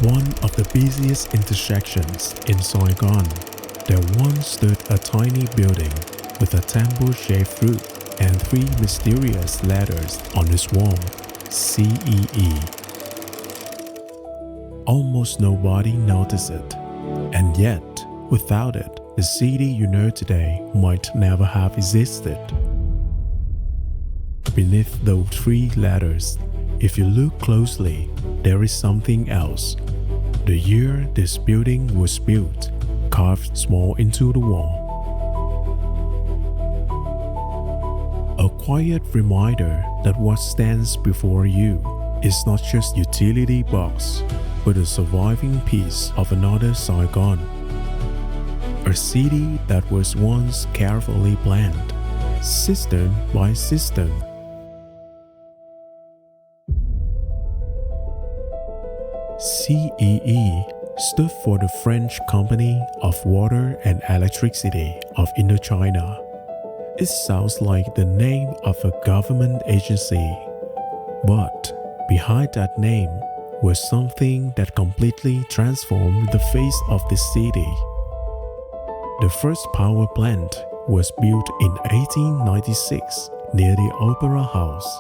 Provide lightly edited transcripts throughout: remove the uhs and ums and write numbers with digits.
one of the busiest intersections in Saigon, there once stood a tiny building with a temple-shaped roof and three mysterious letters on its wall, CEE. Almost nobody noticed it, and yet, without it, the city you know today might never have existed. Beneath those three letters, if you look closely, there is something else. The year this building was built, carved small into the wall. A quiet reminder that what stands before you is not just utility box, but a surviving piece of another Saigon. A city that was once carefully planned, system by system. CEE stood for the French Company of Water and Electricity of Indochina. It sounds like the name of a government agency, but behind that name was something that completely transformed the face of the city. The first power plant was built in 1896 near the Opera House.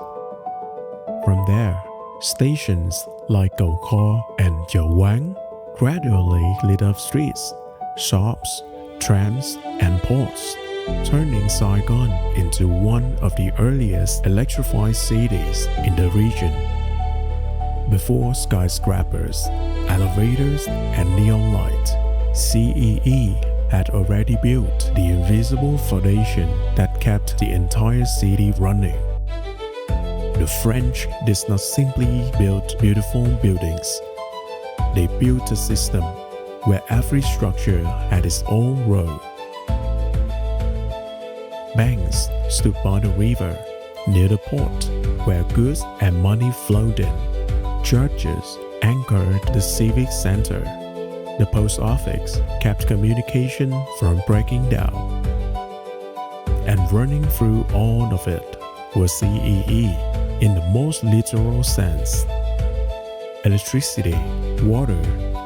From there, stations like Cầu Kho and Chợ Quán gradually lit up streets, shops, trams, and ports, turning Saigon into one of the earliest electrified cities in the region. Before skyscrapers, elevators, and neon lights, CEE had already built the invisible foundation that kept the entire city running. The French did not simply build beautiful buildings. They built a system where every structure had its own role. Banks stood by the river, near the port, where goods and money flowed in. Churches anchored the civic center. The post office kept communication from breaking down. And running through all of it was CEE in the most literal sense. Electricity, water,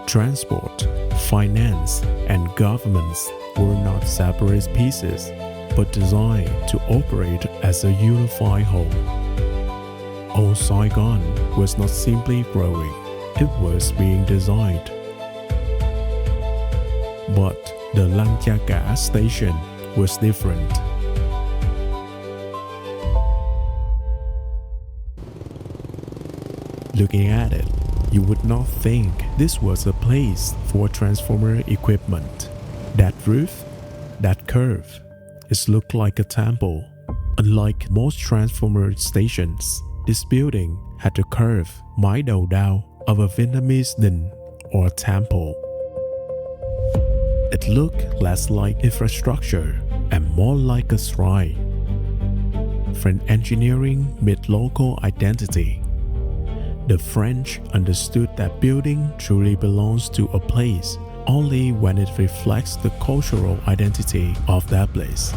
transport, finance, and governments were not separate pieces, but designed to operate as a unified whole. Old Saigon was not simply growing, it was being designed. But the Lăng Cha Cả station was different. Looking at it, you would not think this was a place for transformer equipment. That roof, that curve, it looked like a temple. Unlike most transformer stations, this building had the curve mái đầu đao of a Vietnamese đình or temple. It looked less like infrastructure and more like a shrine. French engineering met local identity. The French understood that building truly belongs to a place only when it reflects the cultural identity of that place.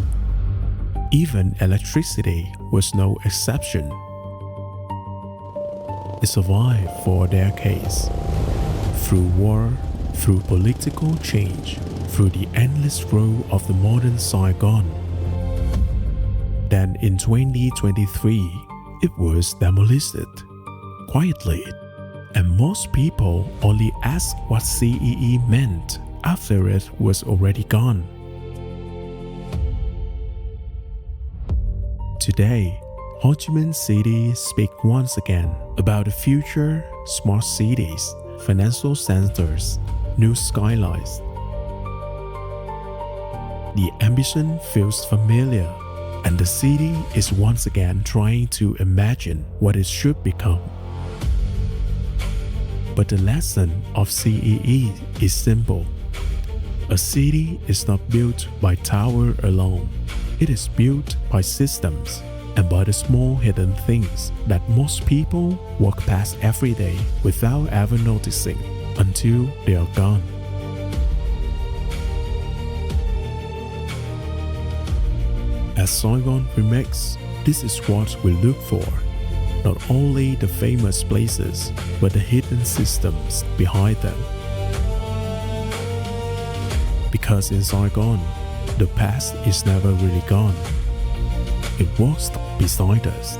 Even electricity was no exception. It survived for decades. Through war, through political change, through the endless growth of the modern Saigon. Then in 2023, it was demolished quietly, and most people only asked what CEE meant after it was already gone. Today, Ho Chi Minh City speaks once again about the future, smart cities, financial centers, new skylines. The ambition feels familiar, and the city is once again trying to imagine what it should become. But the lesson of CEE is simple. A city is not built by tower alone. It is built by systems and by the small hidden things that most people walk past every day without ever noticing until they are gone. As Saigon remixes, this is what we look for. not only the famous places, but the hidden systems behind them. Because in Saigon, the past is never really gone. It walks beside us.